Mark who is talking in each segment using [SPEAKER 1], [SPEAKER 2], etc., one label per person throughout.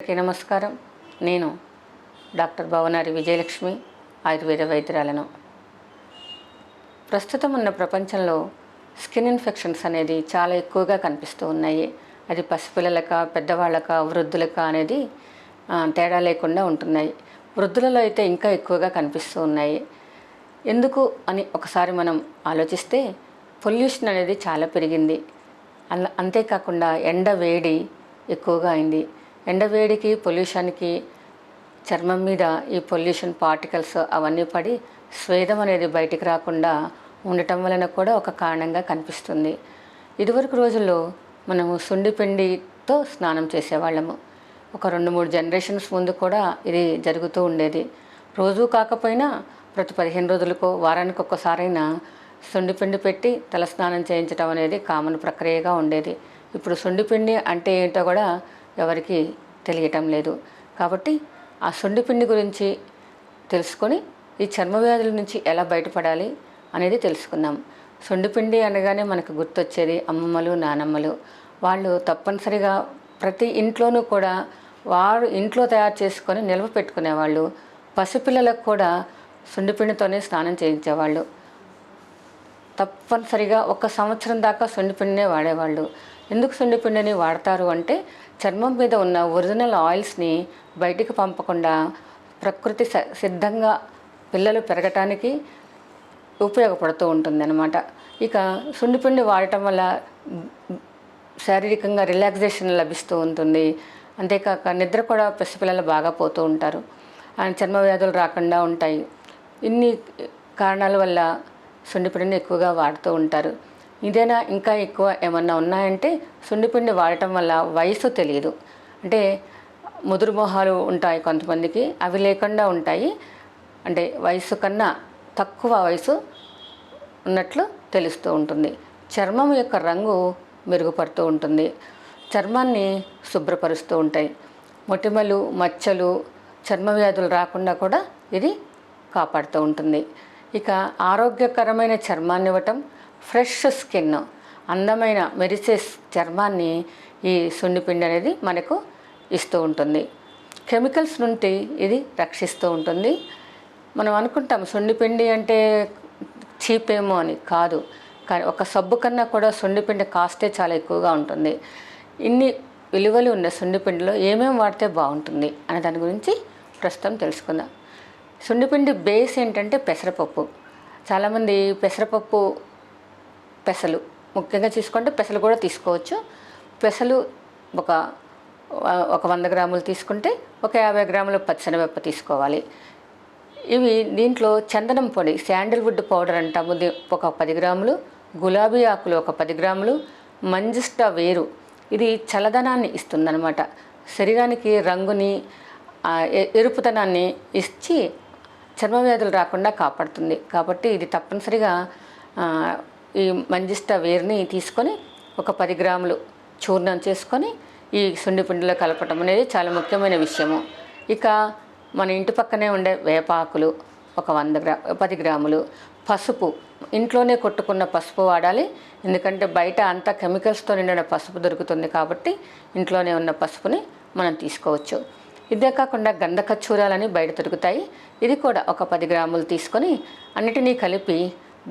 [SPEAKER 1] అందరికీ నమస్కారం. నేను డాక్టర్ భవనారి విజయలక్ష్మి, ఆయుర్వేద వైద్యురాలను. ప్రస్తుతం ఉన్న ప్రపంచంలో స్కిన్ ఇన్ఫెక్షన్స్ అనేది చాలా ఎక్కువగా కనిపిస్తూ ఉన్నాయి. అది పసిపిల్లలక, పెద్దవాళ్ళక, వృద్ధులక అనేది తేడా లేకుండా ఉంటున్నాయి. వృద్ధులలో అయితే ఇంకా ఎక్కువగా కనిపిస్తూ ఉన్నాయి. ఎందుకు అని ఒకసారి మనం ఆలోచిస్తే పొల్యూషన్ అనేది చాలా పెరిగింది. అంతేకాకుండా ఎండ వేడి ఎక్కువగా అయింది. ఎండవేడికి, పొల్యూషన్కి చర్మం మీద ఈ పొల్యూషన్ పార్టికల్స్ అవన్నీ పడి స్వేదం అనేది బయటికి రాకుండా ఉండటం వలన కూడా ఒక కారణంగా కనిపిస్తుంది. ఇదివరకు రోజుల్లో మనము సుండిపిండితో స్నానం చేసేవాళ్ళము. ఒక 2-3 జనరేషన్స్ ముందు కూడా ఇది జరుగుతూ ఉండేది. రోజు కాకపోయినా ప్రతి 15 రోజులకో, వారానికి ఒక్కసారైనా సుండిపిండి పెట్టి తలస్నానం చేయించడం అనేది కామన్ ప్రక్రియగా ఉండేది. ఇప్పుడు సుండిపిండి అంటే ఏంటో కూడా ఎవరికి తెలియటం లేదు. కాబట్టి ఆ సుండిపిండి గురించి తెలుసుకొని ఈ చర్మ వ్యాధుల నుంచి ఎలా బయటపడాలి అనేది తెలుసుకుందాం. సుండిపిండి అనగానే మనకు గుర్తొచ్చేది అమ్మమ్మలు, నానమ్మలు. వాళ్ళు తప్పనిసరిగా ప్రతి ఇంట్లోనూ కూడా వారు ఇంట్లో తయారు చేసుకొని నిల్వ పెట్టుకునేవాళ్ళు. పసిపిల్లలకు కూడా సుండిపిండితోనే స్నానం చేయించేవాళ్ళు. తప్పనిసరిగా 1 సంవత్సరం దాకా సుండిపిండినే వాడేవాళ్ళు. ఎందుకు సుండిపిండిని వాడతారు అంటే చర్మం మీద ఉన్న ఒరిజినల్ ఆయిల్స్ని బయటికి పంపకుండా ప్రకృతి సిద్ధంగా పిల్లలు పెరగటానికి ఉపయోగపడుతూ ఉంటుందన్నమాట. ఇక సుండిపిండి వాడటం వల్ల శారీరకంగా రిలాక్సేషన్ లభిస్తూ ఉంటుంది. అంతేకాక నిద్ర కూడా పసిపిల్లలు బాగా పోతూ ఉంటారు. చర్మ వ్యాధులు రాకుండా ఉంటాయి. ఇన్ని కారణాల వల్ల సుండిపిండిని ఎక్కువగా వాడుతూ ఉంటారు. ఇదేనా ఇంకా ఎక్కువ ఏమన్నా ఉన్నాయంటే సుండిపిండి వాడటం వల్ల వయసు తెలియదు. అంటే ముదురు మొహాలు ఉంటాయి కొంతమందికి, అవి లేకుండా ఉంటాయి. అంటే వయసు కన్నా తక్కువ వయసు ఉన్నట్లు తెలుస్తూ ఉంటుంది. చర్మం యొక్క రంగు మెరుగుపడుతూ ఉంటుంది. చర్మాన్ని శుభ్రపరుస్తూ ఉంటాయి. మొటిమలు, మచ్చలు, చర్మ వ్యాధులు రాకుండా కూడా ఇది కాపాడుతూ ఉంటుంది. ఇక ఆరోగ్యకరమైన చర్మాన్ని ఇవ్వటం, ఫ్రెష్ స్కిన్, అందమైన మెరిసే చర్మాన్ని ఈ సుండిపిండి అనేది మనకు ఇస్తూ ఉంటుంది. కెమికల్స్ నుండి ఇది రక్షిస్తూ ఉంటుంది. మనం అనుకుంటాం సుండిపిండి అంటే చీప్ ఏమో అని. కాదు, కానీ ఒక సబ్బు కన్నా కూడా సుండిపిండి కాస్టే చాలా ఎక్కువగా ఉంటుంది. ఇన్ని విలువలు ఉన్న సుండిపిండిలో ఏమేమి వాడితే బాగుంటుంది అనే దాని గురించి ప్రస్తుతం తెలుసుకుందాం. సుండిపిండి బేస్ ఏంటంటే పెసరపప్పు. చాలామంది పెసలు ముఖ్యంగా తీసుకుంటే పెసలు కూడా తీసుకోవచ్చు. పెసలు ఒక 100 గ్రాములు తీసుకుంటే ఒక 50 గ్రాముల పచ్చిశనగపప్పు తీసుకోవాలి. ఇవి దీంట్లో చందనం పొడి, శాండిల్వుడ్ పౌడర్ అంటాము, ఒక 10 గ్రాములు, గులాబీ ఆకులు ఒక 10 గ్రాములు, మంజిష్ట వేరు, ఇది చల్లదనాన్ని ఇస్తుందన్నమాట. శరీరానికి రంగుని, ఎరుపుతనాన్ని ఇచ్చి చర్మ వ్యాధులు రాకుండా కాపాడుతుంది. కాబట్టి ఇది తప్పనిసరిగా ఈ మంజిష్ట వేరుని తీసుకొని ఒక 10 గ్రాములు చూర్ణం చేసుకొని ఈ సుండిపిండిలో కలపటం అనేది చాలా ముఖ్యమైన విషయము. ఇక మన ఇంటి పక్కనే ఉండే వేపాకులు ఒక 10 గ్రాములు, పసుపు, ఇంట్లోనే కొట్టుకున్న పసుపు వాడాలి. ఎందుకంటే బయట అంతా కెమికల్స్తో నిండిన పసుపు దొరుకుతుంది. కాబట్టి ఇంట్లోనే ఉన్న పసుపుని మనం తీసుకోవచ్చు. ఇదే కాకుండా గంధకచ్చూరాలని బయట దొరుకుతాయి. ఇది కూడా ఒక 10 గ్రాములు తీసుకొని అన్నిటినీ కలిపి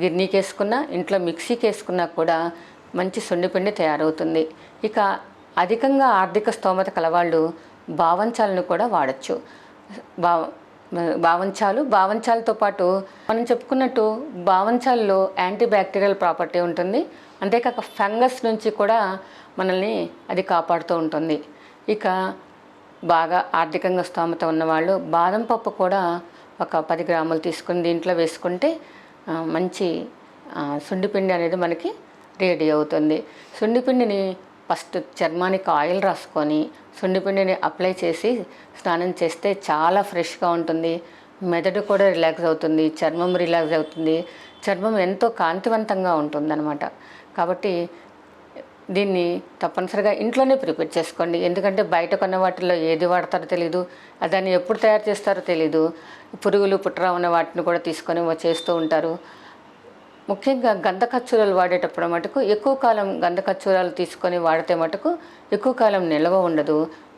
[SPEAKER 1] గిర్నీకి వేసుకున్నా, ఇంట్లో మిక్సీకి వేసుకున్నా కూడా మంచి సుండిపిండి తయారవుతుంది. ఇక అధికంగా ఆర్థిక స్తోమత కలవాళ్ళు బావంచాలను కూడా వాడచ్చు. బావంచాలతో పాటు మనం చెప్పుకున్నట్టు బావంచాల్లో యాంటీ బ్యాక్టీరియల్ ప్రాపర్టీ ఉంటుంది. అంతేకాక ఫంగస్ నుంచి కూడా మనల్ని అది కాపాడుతూ ఉంటుంది. ఇక బాగా ఆర్థికంగా స్తోమత ఉన్నవాళ్ళు బాదం పప్పు కూడా ఒక 10 గ్రాములు తీసుకుని దీంట్లో వేసుకుంటే మంచి సుండిపిండి అనేది మనకి రెడీ అవుతుంది. సుండిపిండిని ఫస్ట్ చర్మానికి ఆయిల్ రాసుకొని సుండిపిండిని అప్లై చేసి స్నానం చేస్తే చాలా ఫ్రెష్గా ఉంటుంది. మెదడు కూడా రిలాక్స్ అవుతుంది, చర్మం రిలాక్స్ అవుతుంది, చర్మం ఎంతో కాంతివంతంగా ఉంటుందన్నమాట. కాబట్టి దీన్ని తప్పనిసరిగా ఇంట్లోనే ప్రిపేర్ చేసుకోండి. ఎందుకంటే బయట కొన్న వాటిల్లో ఏది వాడతారో తెలీదు, దాన్ని ఎప్పుడు తయారు చేస్తారో తెలీదు. పురుగులు పుట్ర ఉన్న వాటిని కూడా తీసుకొని చేస్తూ ఉంటారు. ముఖ్యంగా గంధకచ్చూరాలు వాడేటప్పుడు మటుకు ఎక్కువ కాలం గంధకచ్చూరాలు తీసుకొని వాడితే మటుకు ఎక్కువ కాలం నిల్వ ఉండదు.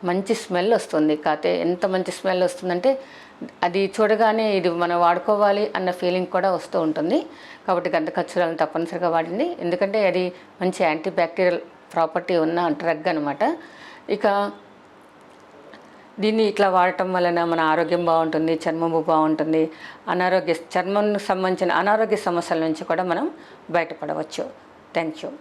[SPEAKER 1] మంచి స్మెల్ వస్తుంది. కాకపోతే ఎంత మంచి స్మెల్ వస్తుందంటే అది చూడగానే ఇది మనం వాడుకోవాలి అన్న ఫీలింగ్ కూడా వస్తూ ఉంటుంది. కాబట్టి గంధ కర్పూరాలను తప్పనిసరిగా వాడండి. ఎందుకంటే అది మంచి యాంటీ బ్యాక్టీరియల్ ప్రాపర్టీ ఉన్న డ్రగ్ అనమాట. ఇక దీన్ని ఇట్లా వాడటం వలన మన ఆరోగ్యం బాగుంటుంది, చర్మము బాగుంటుంది, చర్మం సంబంధించిన అనారోగ్య సమస్యల నుంచి కూడా మనం బయటపడవచ్చు. Thank you.